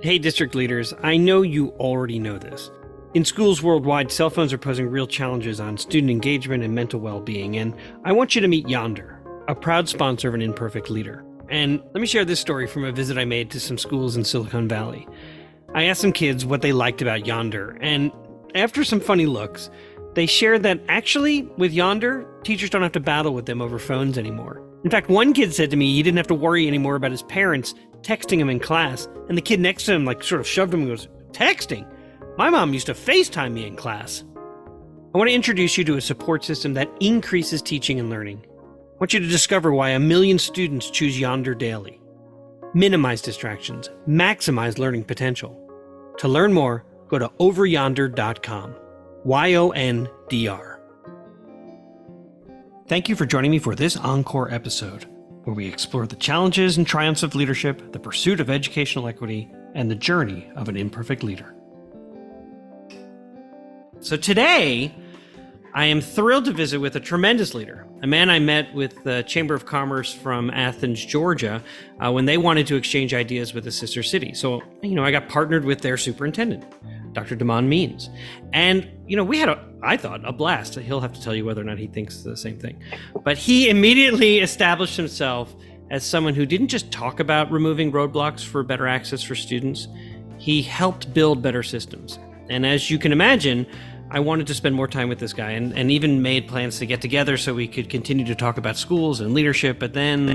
Hey, district leaders, I know you already know this. In schools worldwide, cell phones are posing real challenges on student engagement and mental well being, and I want you to meet Yondr, a proud sponsor of an imperfect leader. And let me share this story from a visit I made to some schools in Silicon Valley. I asked some kids what they liked about Yondr, and after some funny looks, they shared that actually, with Yondr, teachers don't have to battle with them over phones anymore. In fact, one kid said to me he didn't have to worry anymore about his parents texting him in class, and the kid next to him sort of shoved him and goes, "Texting? My mom used to FaceTime me in class." I want to introduce you to a support system that increases teaching and learning. I want you to discover why 1 million students choose Yondr daily. Minimize distractions, maximize learning potential. To learn more, go to overyondr.com. YONDR. Thank you for joining me for this Encore episode, where we explore the challenges and triumphs of leadership, the pursuit of educational equity, and the journey of an imperfect leader. So today, I am thrilled to visit with a tremendous leader, a man I met with the Chamber of Commerce from Athens, Georgia, when they wanted to exchange ideas with a sister city. So, I got partnered with their superintendent, Dr. Damon Means. And, we had I thought, a blast. He'll have to tell you whether or not he thinks the same thing. But he immediately established himself as someone who didn't just talk about removing roadblocks for better access for students. He helped build better systems. And as you can imagine, I wanted to spend more time with this guy and even made plans to get together so we could continue to talk about schools and leadership. But then,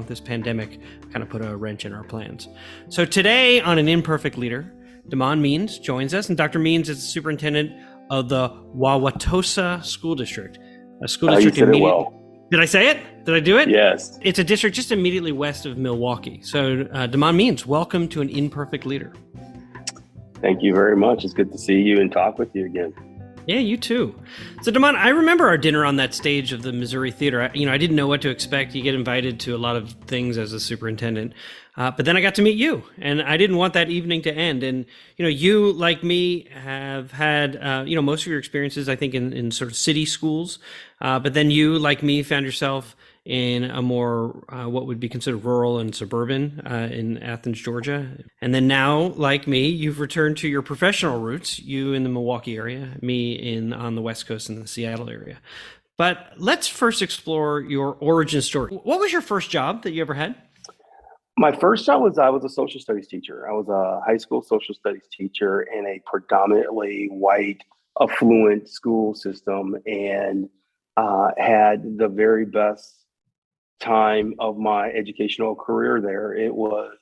this pandemic kind of put a wrench in our plans. So today on An Imperfect Leader, Damon Means joins us, and Dr. Means is the superintendent of the Wauwatosa School District. A school district you said it well. Did I say it? Did I do it? Yes. It's a district just immediately west of Milwaukee. So Damon Means, welcome to An Imperfect Leader. Thank you very much. It's good to see you and talk with you again. Yeah, you too. So, Damon, I remember our dinner on that stage of the Missouri Theater. I didn't know what to expect. You get invited to a lot of things as a superintendent. But then I got to meet you, and I didn't want that evening to end. And, you, like me, have had, most of your experiences, I think, in sort of city schools. But then you, like me, found yourself in a more what would be considered rural and suburban in Athens, Georgia. And then now, like me, you've returned to your professional roots, you in the Milwaukee area, me on the West Coast in the Seattle area. But let's first explore your origin story. What was your first job that you ever had? My first job was I was a social studies teacher. I was a high school social studies teacher in a predominantly white, affluent school system, and had the very best time of my educational career there. It was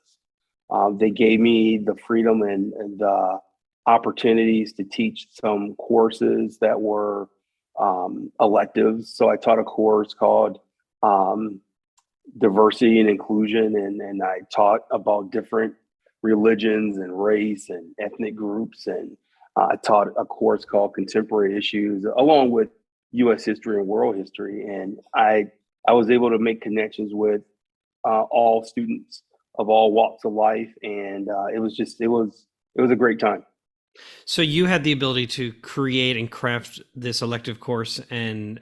they gave me the freedom and the opportunities to teach some courses that were electives. So I taught a course called diversity and inclusion, and I taught about different religions and race and ethnic groups, and I taught a course called contemporary issues along with U.S. history and world history. And I was able to make connections with all students of all walks of life, and it was a great time. So you had the ability to create and craft this elective course, and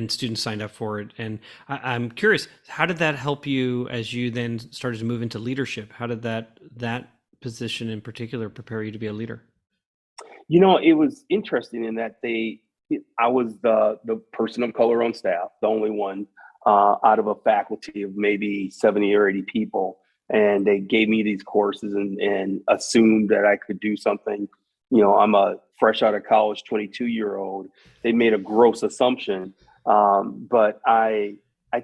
students signed up for it. And I'm curious, how did that help you as you then started to move into leadership? How did that position in particular prepare you to be a leader? It was interesting in that I was the person of color on staff, the only one out of a faculty of maybe 70 or 80 people. And they gave me these courses and assumed that I could do something. I'm a fresh out of college 22-year-old. They made a gross assumption. But I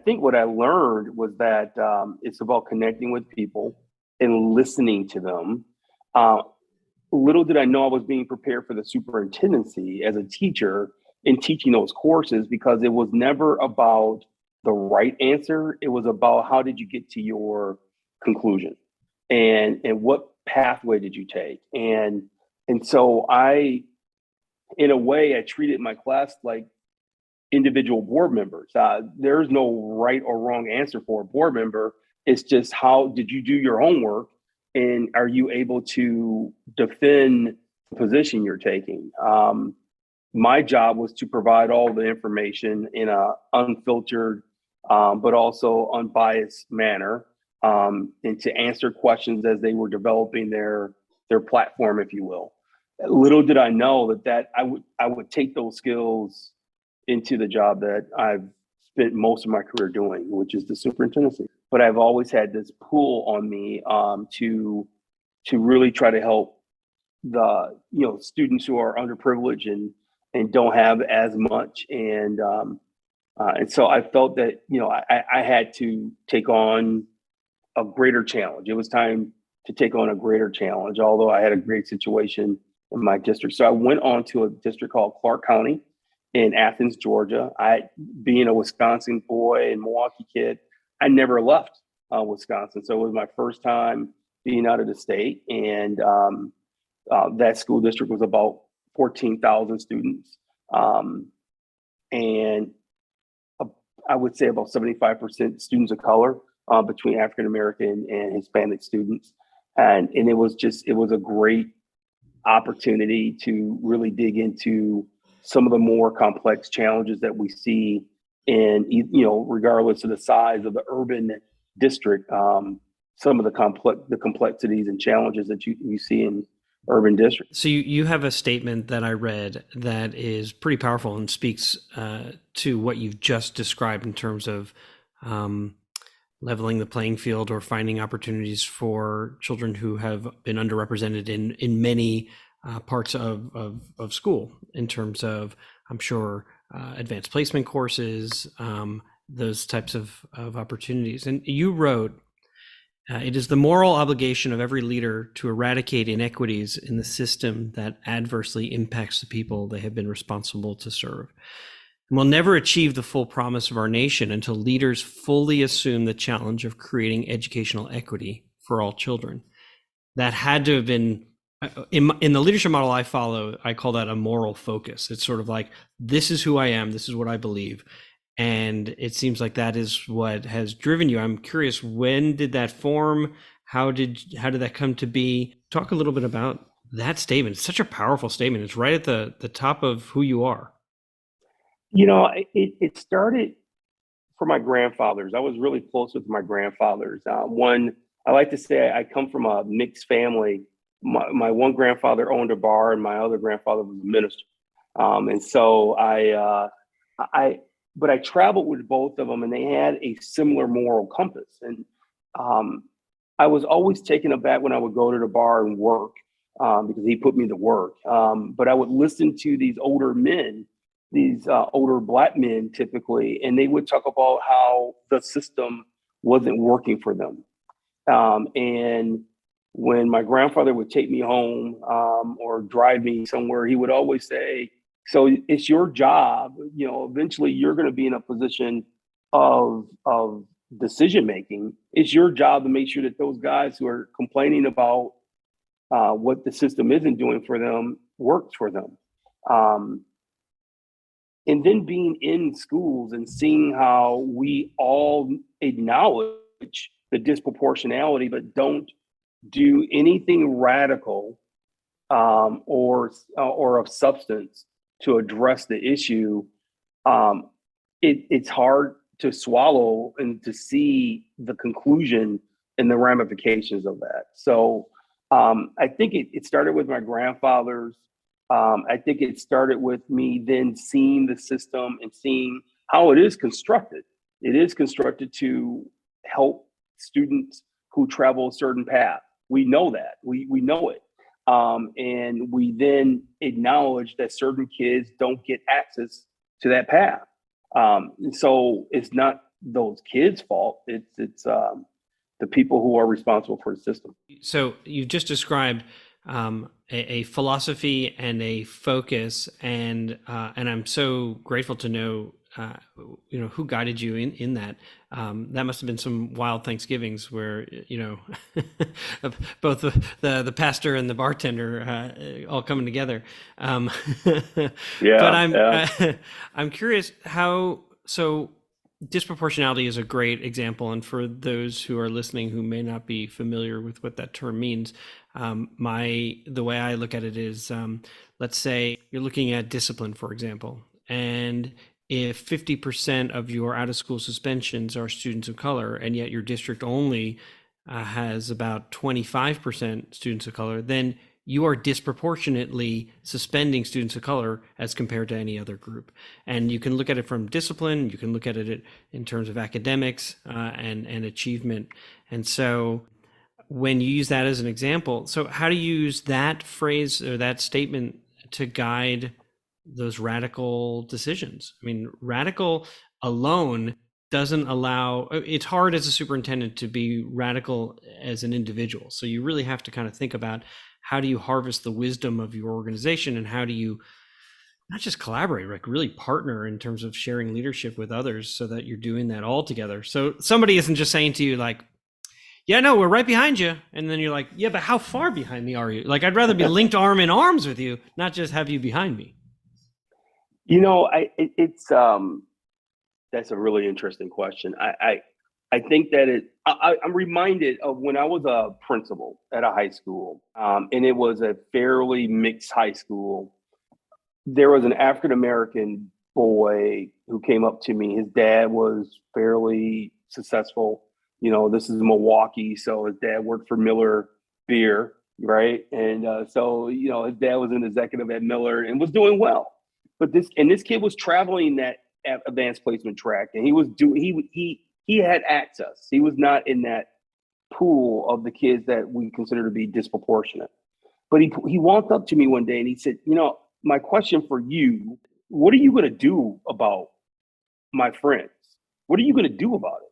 think what I learned was that it's about connecting with people and listening to them. Little did I know I was being prepared for the superintendency as a teacher in teaching those courses, because it was never about the right answer. It was about how did you get to your conclusion and what pathway did you take? And so in a way, I treated my class like individual board members. There's no right or wrong answer for a board member. It's just, how did you do your homework? And are you able to defend the position you're taking? My job was to provide all the information in a unfiltered, but also unbiased manner. and to answer questions as they were developing their platform, if you will. Little did I know that I would take those skills into the job that I've spent most of my career doing, which is the superintendency. But I've always had this pull on me to really try to help the students who are underprivileged and don't have as much, and so I felt that I had to take on a greater challenge. It was time to take on a greater challenge, although I had a great situation in my district. So I went on to a district called Clark County in Athens, Georgia. Being a Wisconsin boy and Milwaukee kid, I never left Wisconsin. So it was my first time being out of the state. And that school district was about 14,000 students. And I would say about 75% students of color, between African American and Hispanic students. And it was a great opportunity to really dig into some of the more complex challenges that we see in, regardless of the size of the urban district, some of the complexities and challenges that you see in urban districts. So you have a statement that I read that is pretty powerful and speaks to what you've just described in terms of leveling the playing field or finding opportunities for children who have been underrepresented in many parts of school, in terms of, I'm sure, advanced placement courses, those types of opportunities. And you wrote, it is the moral obligation of every leader to eradicate inequities in the system that adversely impacts the people they have been responsible to serve. And we'll never achieve the full promise of our nation until leaders fully assume the challenge of creating educational equity for all children. That had to have been, in the leadership model I follow, I call that a moral focus. It's sort of like, this is who I am, this is what I believe. And it seems like that is what has driven you. I'm curious, when did that form? How did that come to be? Talk a little bit about that statement. It's such a powerful statement. It's right at the top of who you are. It started for my grandfathers. I was really close with my grandfathers. One, I like to say I come from a mixed family. My one grandfather owned a bar, and my other grandfather was a minister. And so but I traveled with both of them, and they had a similar moral compass. And I was always taken aback when I would go to the bar and work, because he put me to work. But I would listen to these older men, these older Black men typically, and they would talk about how the system wasn't working for them. And when my grandfather would take me home or drive me somewhere, he would always say, so it's your job, eventually you're going to be in a position of decision making. It's your job to make sure that those guys who are complaining about what the system isn't doing for them works for them. And then being in schools and seeing how we all acknowledge the disproportionality, but don't do anything radical or of substance to address the issue, it's hard to swallow and to see the conclusion and the ramifications of that. So I think it started with my grandfathers. I think it started with me then seeing the system and seeing how it is constructed. It is constructed to help students who travel a certain path. We know that. We know it. And we then acknowledge that certain kids don't get access to that path. And so it's not those kids' fault. It's the people who are responsible for the system. So you just described a philosophy and a focus, and I'm so grateful to know who guided you in that. That must have been some wild Thanksgivings where both the pastor and the bartender all coming together. Yeah, but I'm curious how. So disproportionality is a great example, and for those who are listening who may not be familiar with what that term means, the way I look at it is, let's say you're looking at discipline, for example, and if 50% of your out of school suspensions are students of color, and yet your district only has about 25% students of color, then you are disproportionately suspending students of color as compared to any other group. And you can look at it from discipline, you can look at it in terms of academics and achievement. And so when you use that as an example, so how do you use that phrase or that statement to guide those radical decisions? I mean, radical alone doesn't allow, it's hard as a superintendent to be radical as an individual. So you really have to kind of think about, how do you harvest the wisdom of your organization, and how do you not just collaborate, like really partner in terms of sharing leadership with others so that you're doing that all together. So somebody isn't just saying to you like, yeah, no, we're right behind you. And then you're like, yeah, but how far behind me are you? Like, I'd rather be linked arm in arms with you, not just have you behind me. You know, that's a really interesting question. I think that I'm reminded of when I was a principal at a high school, and it was a fairly mixed high school. There was an African-American boy who came up to me. His dad was fairly successful. You know, this is Milwaukee, so his dad worked for Miller Beer, right? And so, you know, his dad was an executive at Miller and was doing well. But this kid was traveling that advanced placement track, and he had access. He was not in that pool of the kids that we consider to be disproportionate. But he walked up to me one day and he said, you know, my question for you, what are you going to do about my friends? What are you going to do about it?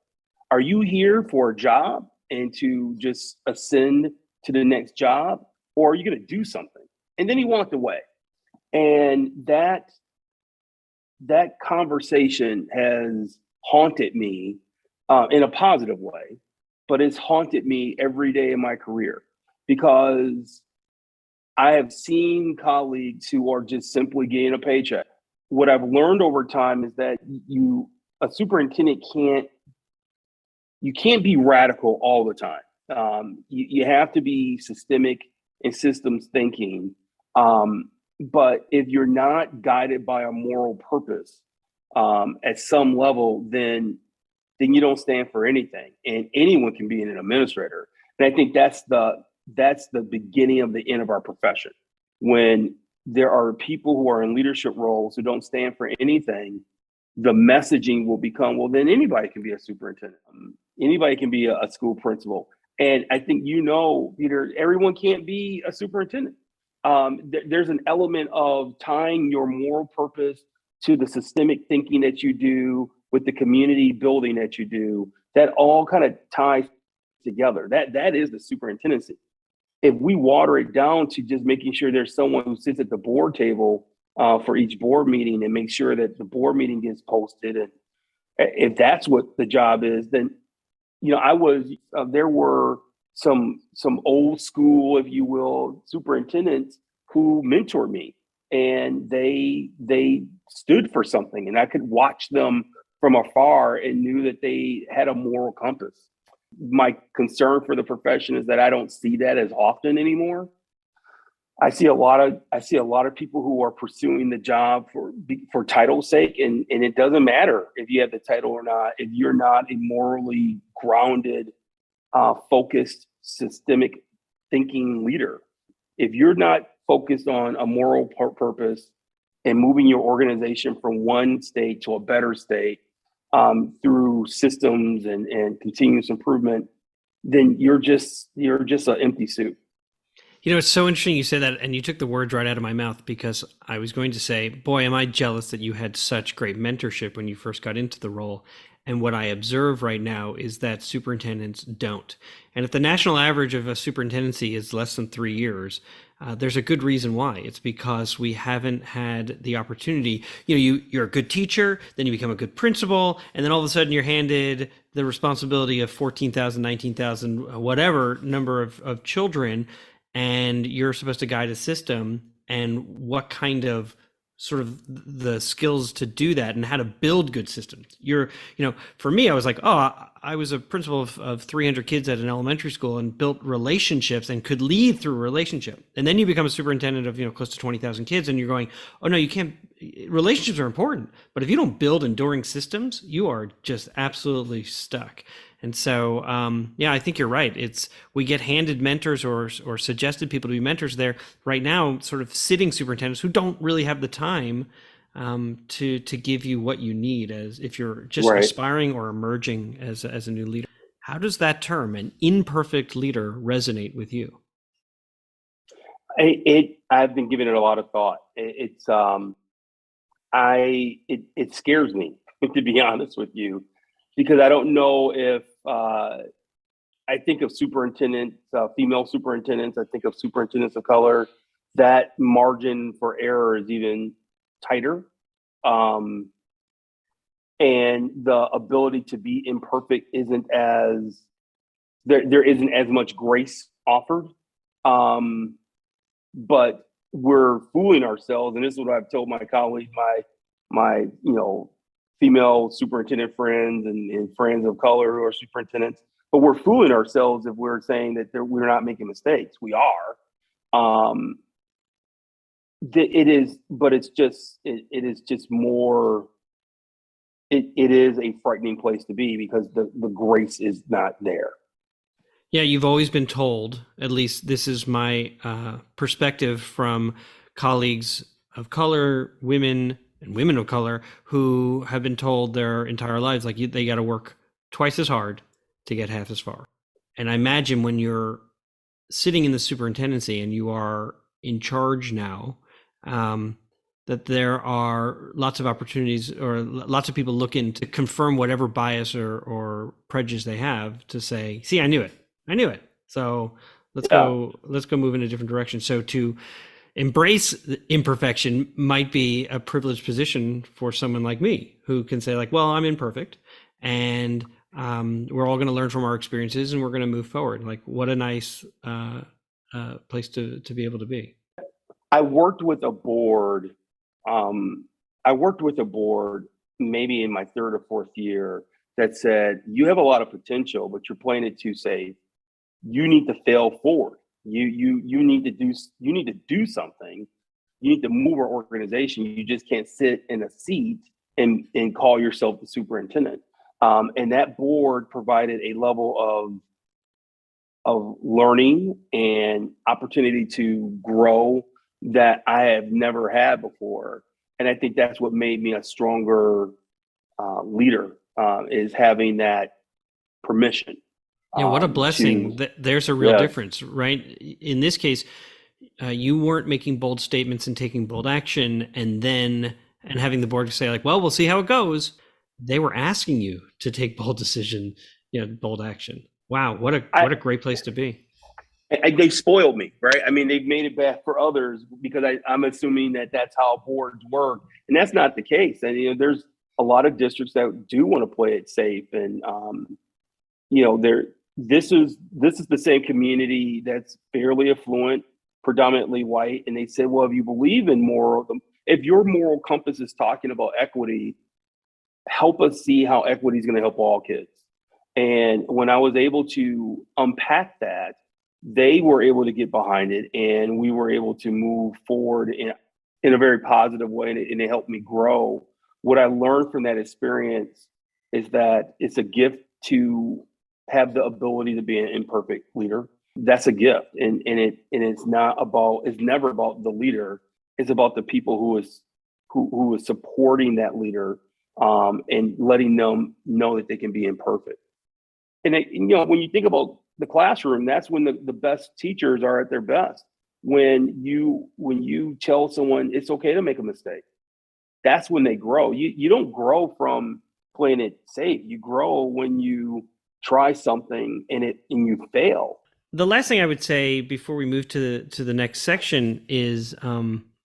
Are you here for a job and to just ascend to the next job, or are you going to do something? And then he walked away. And that conversation has haunted me in a positive way, but it's haunted me every day in my career, because I have seen colleagues who are just simply getting a paycheck. What I've learned over time is that a superintendent can't be radical all the time. You have to be systemic and systems thinking. But if you're not guided by a moral purpose at some level, then you don't stand for anything. And anyone can be an administrator. And I think that's the beginning of the end of our profession. When there are people who are in leadership roles who don't stand for anything, the messaging will become, well, then anybody can be a superintendent. Anybody can be a school principal. And I think, you know, Peter, everyone can't be a superintendent. There's an element of tying your moral purpose to the systemic thinking that you do, with the community building that you do, that all kind of ties together. That is the superintendency. If we water it down to just making sure there's someone who sits at the board table for each board meeting and makes sure that the board meeting gets posted, and if that's what the job is, then, you know, there were some old school, if you will, superintendents who mentored me, and they stood for something, and I could watch them from afar and knew that they had a moral compass. My concern for the profession is that I don't see that as often anymore. I see a lot of people who are pursuing the job for title's sake, and it doesn't matter if you have the title or not. If you're not a morally grounded, focused, systemic thinking leader, if you're not focused on a moral purpose and moving your organization from one state to a better state through systems and continuous improvement, then you're just an empty suit. You know, it's so interesting you say that, and you took the words right out of my mouth, because I was going to say, boy, am I jealous that you had such great mentorship when you first got into the role. And what I observe right now is that superintendents don't. And if the national average of a superintendency is less than 3 years, there's a good reason why. It's because we haven't had the opportunity. You know, you're a good teacher, then you become a good principal, and then all of a sudden you're handed the responsibility of 14,000, 19,000, whatever number of children, and you're supposed to guide a system, and what kind of sort of the skills to do that and how to build good systems. For me, I was like, oh, I was a principal of 300 kids at an elementary school and built relationships and could lead through a relationship. And then you become a superintendent of, close to 20,000 kids, and you're going, oh no, you can't. Relationships are important, but if you don't build enduring systems, you are just absolutely stuck. And so, I think you're right. We get handed mentors or suggested people to be mentors there right now, sort of sitting superintendents who don't really have the time to give you what you need as if you're just Right. aspiring or emerging as a new leader. How does that term, an imperfect leader, resonate with you? I've been giving it a lot of thought. It scares me, to be honest with you, because I don't know if I think of superintendents, female superintendents. I think of superintendents of color. That margin for error is even tighter, and the ability to be imperfect isn't as there isn't as much grace offered. But we're fooling ourselves, and this is what I've told my colleagues, my female superintendent friends and friends of color who are superintendents. But we're fooling ourselves if we're saying that we're not making mistakes. We are. It is, but it is just more. It is a frightening place to be because the grace is not there. Yeah, you've always been told, at least this is my perspective from colleagues of color, women and women of color, who have been told their entire lives, like they got to work twice as hard to get half as far. And I imagine when you're sitting in the superintendency and you are in charge now, that there are lots of opportunities or lots of people looking to confirm whatever bias or prejudice they have to say, see, I knew it. So let's go move in a different direction. So to embrace imperfection might be a privileged position for someone like me who can say like, well, I'm imperfect and we're all going to learn from our experiences and we're going to move forward. Like what a nice place to be able to be. I worked with a board. Maybe in my third or fourth year that said, you have a lot of potential, but you're playing it too safe. You need to fail forward. You need to do something. You need to move our organization. You just can't sit in a seat and call yourself the superintendent. And that board provided a level of learning and opportunity to grow that I have never had before. And I think that's what made me a stronger leader, is having that permission. Yeah, what a blessing. There's a real difference, right? In this case, you weren't making bold statements and taking bold action and having the board say like, well, we'll see how it goes. They were asking you to take bold decision, bold action. Wow, what a great place to be. They spoiled me, right? I mean, they've made it bad for others because I'm assuming that that's how boards work, and that's not the case. And there's a lot of districts that do want to play it safe, and this is the same community that's fairly affluent, predominantly white, and they said, well, if you believe in if your moral compass is talking about equity, help us see how equity is going to help all kids. And when I was able to unpack that, they were able to get behind it, and we were able to move forward in a very positive way, and it helped me grow. What I learned from that experience is that it's a gift to have the ability to be an imperfect leader. That's a gift, and it's never about the leader. It's about the people who is supporting that leader, and letting them know that they can be imperfect. And when you think about the classroom, that's when the best teachers are at their best. When you tell someone it's okay to make a mistake, that's when they grow. You don't grow from playing it safe. You grow when you try something and you fail. The last thing I would say before we move to the next section is,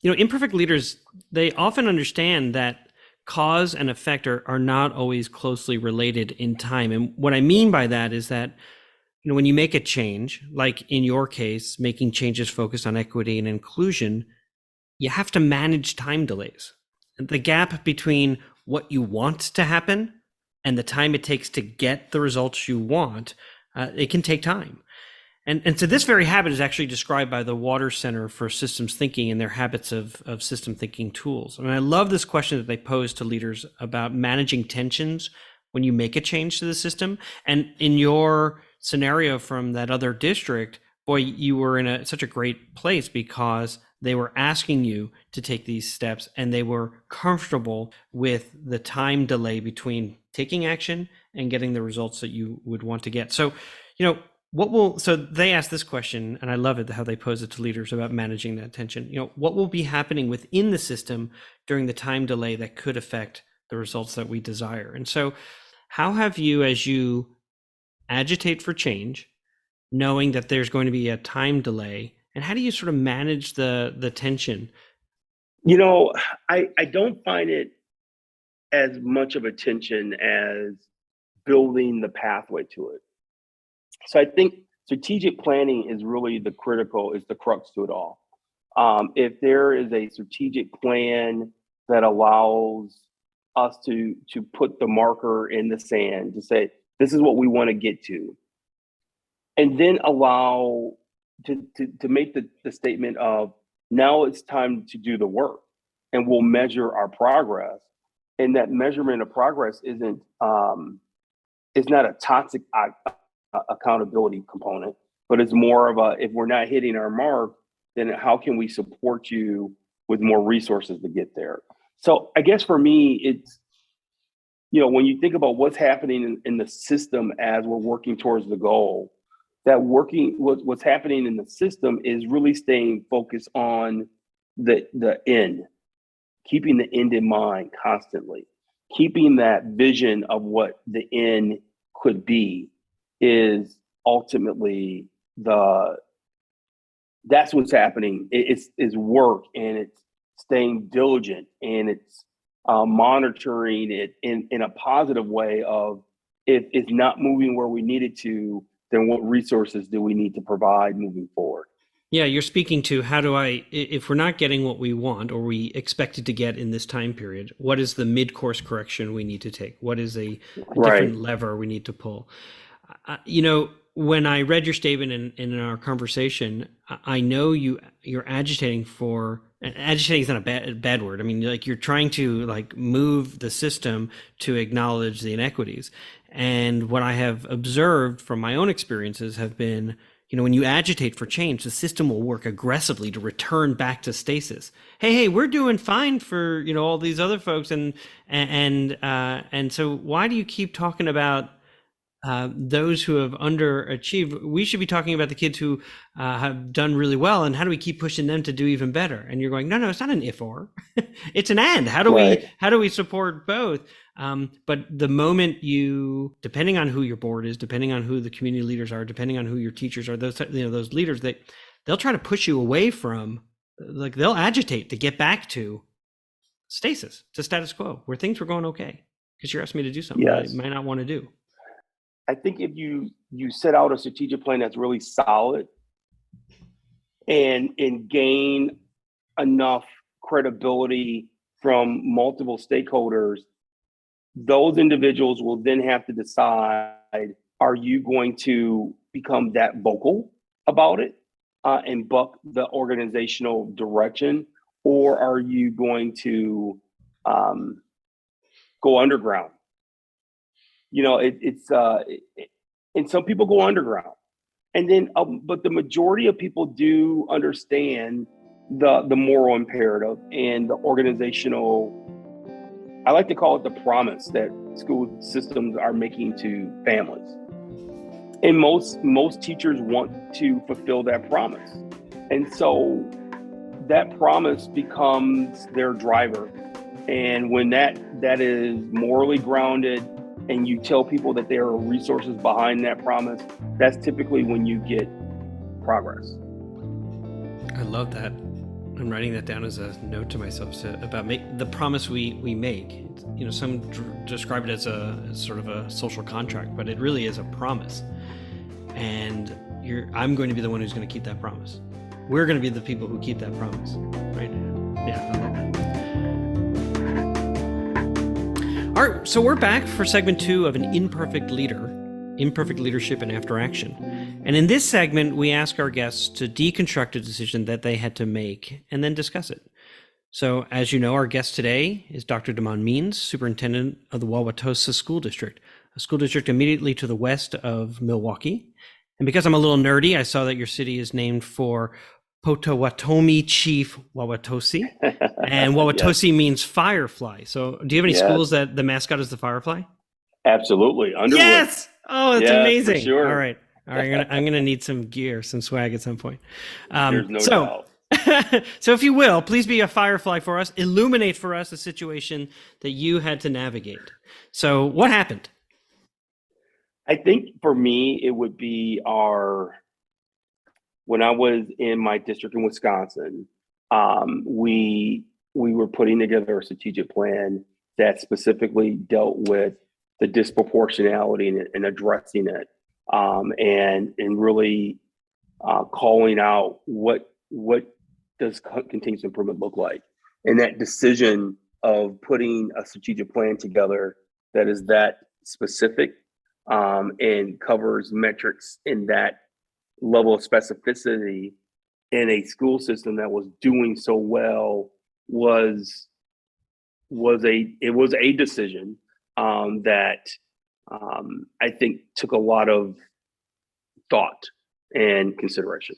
imperfect leaders, they often understand that cause and effect are not always closely related in time. And what I mean by that is that, when you make a change, like in your case, making changes focused on equity and inclusion, you have to manage time delays. The gap between what you want to happen and the time it takes to get the results you want, it can take time. And so this very habit is actually described by the Water Center for Systems Thinking in their habits of system thinking tools. And I love this question that they pose to leaders about managing tensions when you make a change to the system. And in your scenario from that other district, boy, you were in such a great place because they were asking you to take these steps and they were comfortable with the time delay between taking action and getting the results that you would want to get. So, so they asked this question, and I love it how they pose it to leaders about managing that tension. What will be happening within the system during the time delay that could affect the results that we desire? And so how have you, as you agitate for change, knowing that there's going to be a time delay, and how do you sort of manage the tension? I don't find it as much of a tension as building the pathway to it. So I think strategic planning is really the crux to it all. If there is a strategic plan that allows us to put the marker in the sand to say, this is what we want to get to, and then allow to make the statement of, now it's time to do the work and we'll measure our progress. And that measurement of progress is not a toxic accountability component, but it's more of if we're not hitting our mark, then how can we support you with more resources to get there? So I guess for me, it's, when you think about what's happening in the system as we're working towards the goal, what's happening in the system is really staying focused on the end, keeping the end in mind constantly, keeping that vision of what the end could be is ultimately that's what's happening. It's work, and it's staying diligent, and it's monitoring it in a positive way of, if it's not moving where we need it to, then what resources do we need to provide moving forward? Yeah, you're speaking to if we're not getting what we want or we expected to get in this time period, what is the mid-course correction we need to take? What is a different lever we need to pull? When I read your statement in our conversation, I know you're agitating agitating is not a bad word. I mean, you're trying to move the system to acknowledge the inequities. And what I have observed from my own experiences have been, when you agitate for change, the system will work aggressively to return back to stasis. Hey, we're doing fine for, all these other folks. And so why do you keep talking about those who have underachieved? We should be talking about the kids who have done really well, and how do we keep pushing them to do even better? And you're going, no, it's not an if or, it's an and. How do we support both? But the moment depending on who your board is, depending on who the community leaders are, depending on who your teachers are, those leaders, they'll try to push you away from, they'll agitate to get back to stasis, to status quo, where things were going okay, because you're asking me to do something I might not want to do. I think if you set out a strategic plan that's really solid and gain enough credibility from multiple stakeholders, those individuals will then have to decide, are you going to become that vocal about it and buck the organizational direction, or are you going to go underground? And some people go underground, and then, but the majority of people do understand the moral imperative and the organizational, I like to call it the promise that school systems are making to families. And most teachers want to fulfill that promise. And so that promise becomes their driver. And when that is morally grounded, and you tell people that there are resources behind that promise, that's typically when you get progress. I love that. I'm writing that down as a note to myself about the promise we make. Some describe it as a sort of a social contract, but it really is a promise. And I'm going to be the one who's going to keep that promise. We're going to be the people who keep that promise, right? Yeah, I love that. All right, so we're back for segment 2 of An Imperfect Leader, Imperfect Leadership and After Action. And in this segment, we ask our guests to deconstruct a decision that they had to make and then discuss it. So as you know, our guest today is Dr. Damon Means, Superintendent of the Wauwatosa School District, a school district immediately to the west of Milwaukee. And because I'm a little nerdy, I saw that your city is named for Potawatomi Chief Wauwatosi, and Wauwatosi means firefly. So do you have any schools that the mascot is the firefly? Absolutely. Underwood. Yes. Oh, that's amazing. For sure. All right. I'm gonna need some gear, some swag at some point. There's no doubt. So if you will, please be a firefly for us. Illuminate for us a situation that you had to navigate. So what happened? I think for me, it would be when I was in my district in Wisconsin, we were putting together a strategic plan that specifically dealt with the disproportionality and addressing it, and really calling out what does continuous improvement look like. And that decision of putting a strategic plan together that is that specific and covers metrics in that level of specificity in a school system that was doing so well was a decision that I think took a lot of thought and consideration.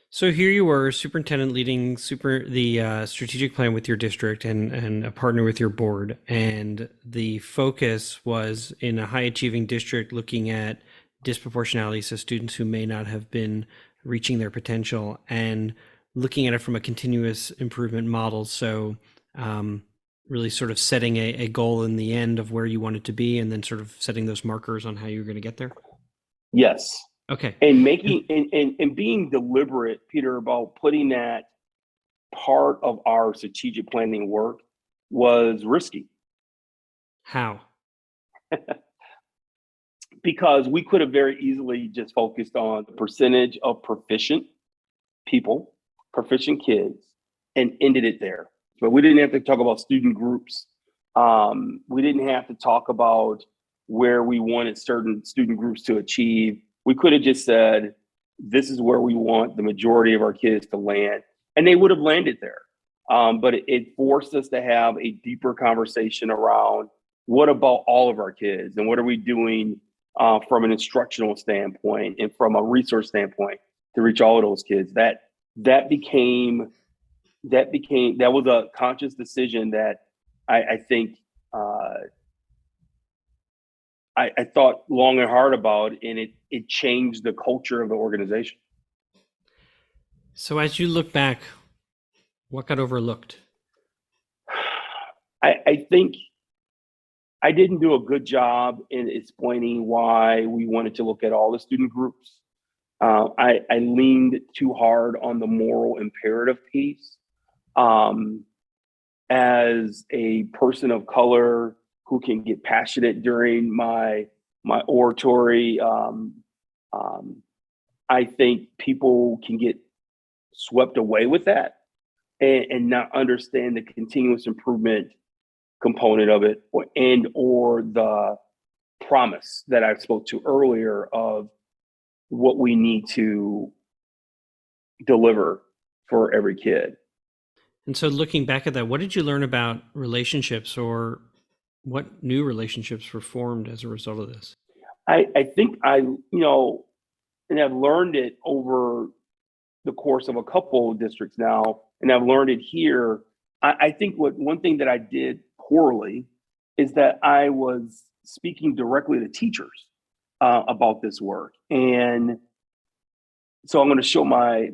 So here you were, superintendent, leading the strategic plan with your district and a partner with your board, and the focus was in a high achieving district looking at disproportionality, so students who may not have been reaching their potential, and looking at it from a continuous improvement model. So really sort of setting a goal in the end of where you want it to be, and then sort of setting those markers on how you're going to get there. Yes. Okay. And making and being deliberate, Peter, about putting that part of our strategic planning work was risky. How? Because we could have very easily just focused on the percentage of proficient people, proficient kids, and ended it there. But we didn't have to talk about student groups. We didn't have to talk about where we wanted certain student groups to achieve. We could have just said, this is where we want the majority of our kids to land, and they would have landed there. But it forced us to have a deeper conversation around what about all of our kids, and what are we doing from an instructional standpoint and from a resource standpoint to reach all of those kids. That was a conscious decision that I think I thought long and hard about, and it changed the culture of the organization. So as you look back, what got overlooked? I think I didn't do a good job in explaining why we wanted to look at all the student groups. I leaned too hard on the moral imperative piece. As a person of color who can get passionate during my oratory, I think people can get swept away with that and not understand the continuous improvement component of it, or the promise that I spoke to earlier of what we need to deliver for every kid. And so looking back at that, what did you learn about relationships, or what new relationships were formed as a result of this? I think and I've learned it over the course of a couple of districts now, and I've learned it here. I think one thing that I did poorly is that I was speaking directly to teachers about this work. And so I'm going to show my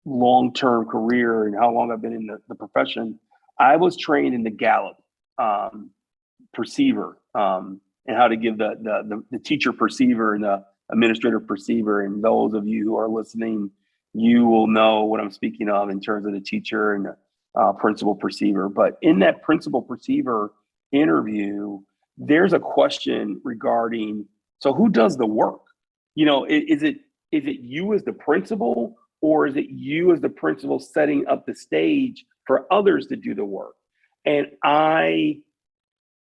long-term career and how long I've been in the profession. I was trained in the Gallup perceiver, and how to give the teacher perceiver and the administrator perceiver. And those of you who are listening, you will know what I'm speaking of in terms of the teacher and the principal perceiver. But in that principal perceiver interview, there's a question regarding, so who does the work? Is it you as the principal, or is it you as the principal setting up the stage for others to do the work. And I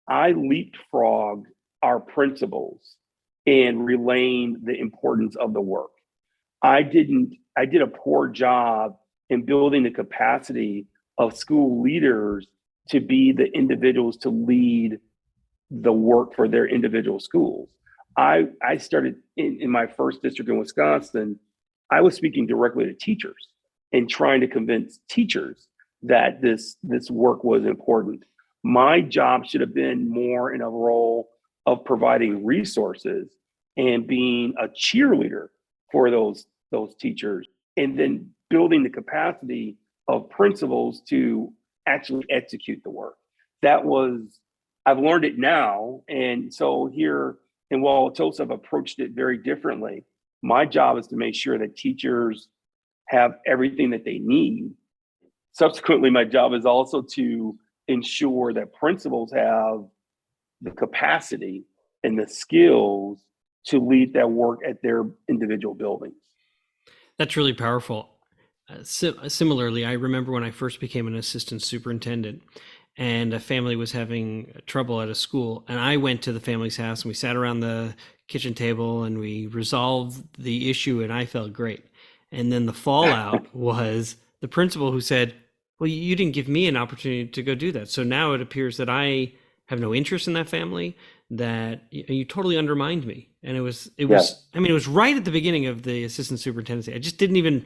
leapfrogged our principals in relaying the importance of the work. I did a poor job in building the capacity of school leaders to be the individuals to lead the work for their individual schools. I started in my first district in Wisconsin, I was speaking directly to teachers and trying to convince teachers that this work was important. My job should have been more in a role of providing resources and being a cheerleader for those teachers, and then building the capacity of principals to actually execute the work. I've learned it now. And so here in Wauwatosa, I've approached it very differently. My job is to make sure that teachers have everything that they need. Subsequently, my job is also to ensure that principals have the capacity and the skills to lead that work at their individual buildings. That's really powerful. Similarly, I remember when I first became an assistant superintendent and a family was having trouble at a school, and I went to the family's house and we sat around the kitchen table and we resolved the issue, and I felt great. And then the fallout was the principal who said, well, you didn't give me an opportunity to go do that. So now it appears that I have no interest in that family, that you totally undermined me. And it was, I mean, it was right at the beginning of the assistant superintendency. I just didn't even,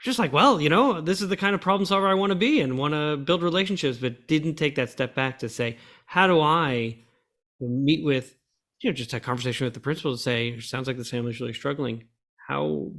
just like, well, this is the kind of problem solver I want to be and want to build relationships, but didn't take that step back to say, how do I meet with, just a conversation with the principal to say, it sounds like this family's really struggling. How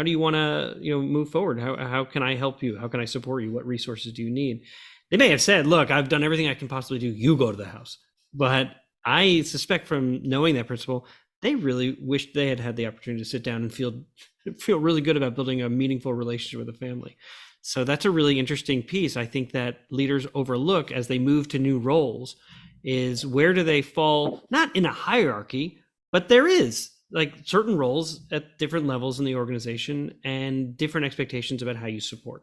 do you want to, move forward? How can I help you? How can I support you? What resources do you need? They may have said, look, I've done everything I can possibly do. You go to the house. But I suspect from knowing that principal, they really wished they had had the opportunity to sit down and feel really good about building a meaningful relationship with the family. So that's a really interesting piece. I think that leaders overlook as they move to new roles is where do they fall, not in a hierarchy, but there is like certain roles at different levels in the organization and different expectations about how you support.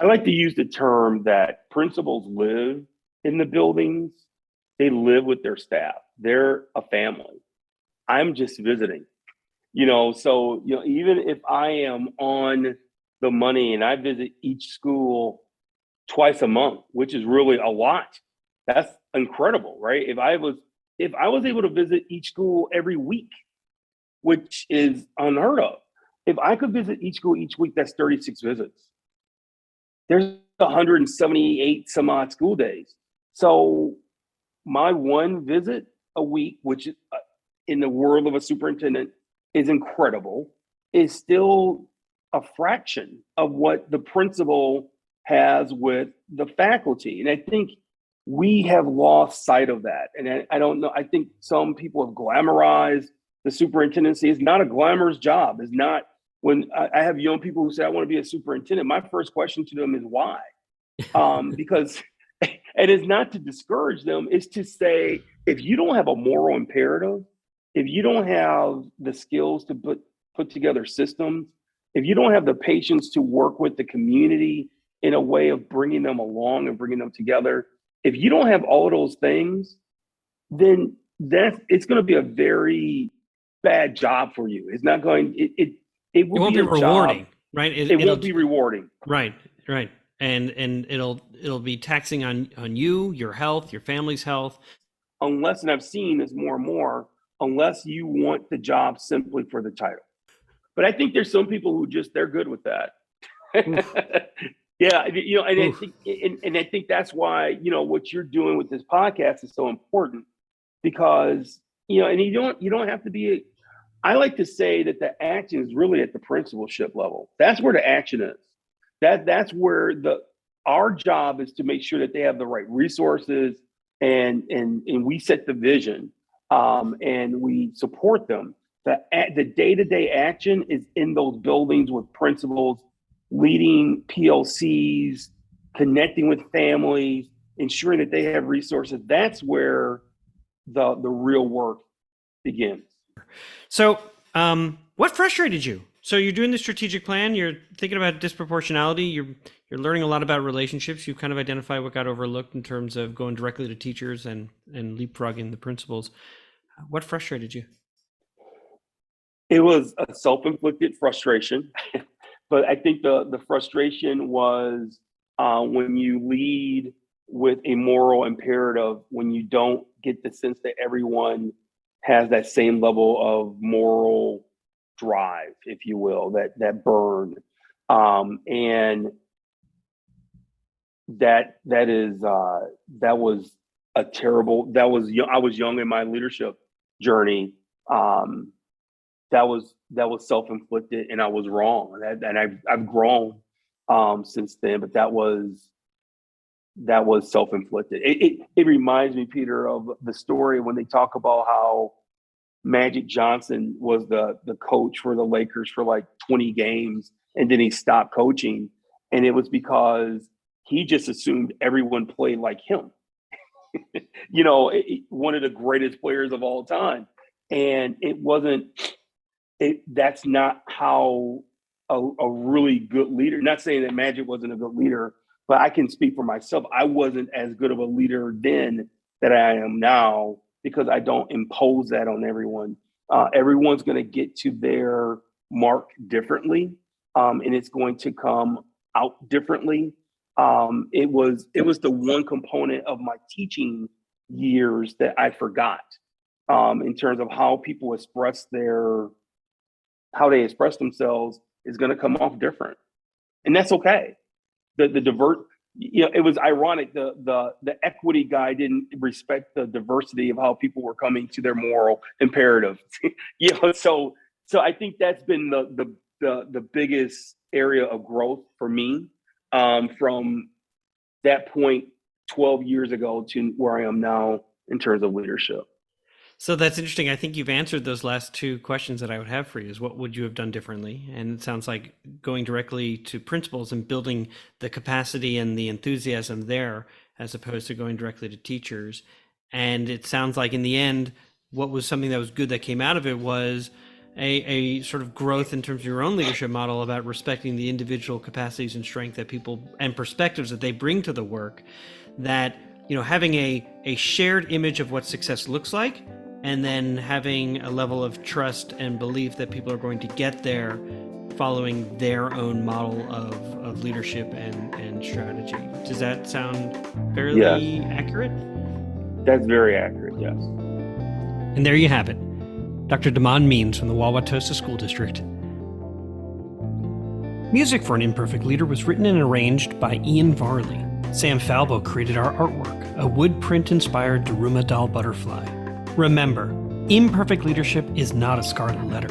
I like to use the term that principals live in the buildings. They live with their staff. They're a family. I'm just visiting, so, even if I am on the money and I visit each school twice a month, which is really a lot, that's incredible, right? If I was able to visit each school every week, which is unheard of, if I could visit each school each week, that's 36 visits. There's 178 some odd school days. So my one visit a week, which in the world of a superintendent is incredible, is still a fraction of what the principal has with the faculty. And I think we have lost sight of that. And I don't know, I think some people have glamorized the superintendency. It's not a glamorous job. It's not. When I have young people who say, I want to be a superintendent, my first question to them is why? Because, and it's not to discourage them, it's to say, if you don't have a moral imperative, if you don't have the skills to put together systems, if you don't have the patience to work with the community in a way of bringing them along and bringing them together, if you don't have all of those things, then it's going to be a very bad job for you. It's not going, it won't be rewarding, job. Right? It won't be rewarding. Right. And it'll be taxing on you, your health, your family's health. Unless, and I've seen this more and more, unless you want the job simply for the title. But I think there's some people who they're good with that. Yeah, I think that's why, what you're doing with this podcast is so important, because, and you don't have to be, I like to say that the action is really at the principalship level. That's where the action is. That's where our job is to make sure that they have the right resources and we set the vision and we support them. The day-to-day action is in those buildings with principals, leading PLCs, connecting with families, ensuring that they have resources. That's where the real work begins. So what frustrated you? So you're doing the strategic plan. You're thinking about disproportionality. You're learning a lot about relationships. You've kind of identified what got overlooked in terms of going directly to teachers and leapfrogging the principals. What frustrated you? It was a self-inflicted frustration, but I think the frustration was when you lead with a moral imperative, when you don't get the sense that everyone has that same level of moral drive, if you will, that burn, and that was a terrible. That was I was young in my leadership journey. That was self-inflicted, and I was wrong, and I've grown since then. But that was self-inflicted. It reminds me, Peter, of the story when they talk about how Magic Johnson was the coach for the Lakers for like 20 games, and then he stopped coaching, and it was because he just assumed everyone played like him. One of the greatest players of all time, and it wasn't. That's not how a really good leader. Not saying that Magic wasn't a good leader, but I can speak for myself. I wasn't as good of a leader then that I am now, because I don't impose that on everyone. Everyone's going to get to their mark differently, and it's going to come out differently. It was the one component of my teaching years that I forgot, in terms of how people how they express themselves is going to come off different, and that's okay. It was ironic. The equity guy didn't respect the diversity of how people were coming to their moral imperative. So I think that's been the biggest area of growth for me, from that point 12 years ago to where I am now in terms of leadership. So that's interesting. I think you've answered those last two questions that I would have for you, is what would you have done differently? And it sounds like going directly to principals and building the capacity and the enthusiasm there, as opposed to going directly to teachers. And it sounds like in the end, what was something that was good that came out of it was a sort of growth in terms of your own leadership model about respecting the individual capacities and strength that people and perspectives that they bring to the work, that, having a shared image of what success looks like, and then having a level of trust and belief that people are going to get there following their own model of leadership and strategy. Does that sound fairly accurate? That's very accurate, yes. And there you have it. Dr. Damon Means from the Wauwatosa School District. Music for An Imperfect Leader was written and arranged by Ian Varley. Sam Falbo created our artwork, a wood print-inspired Daruma doll butterfly. Remember, imperfect leadership is not a scarlet letter.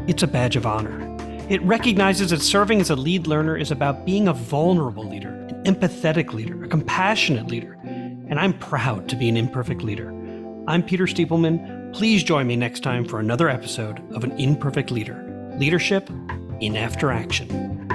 It's a badge of honor. It recognizes that serving as a lead learner is about being a vulnerable leader, an empathetic leader, a compassionate leader. And I'm proud to be an imperfect leader. I'm Peter Stiepelman. Please join me next time for another episode of An Imperfect Leader, Leadership in After Action.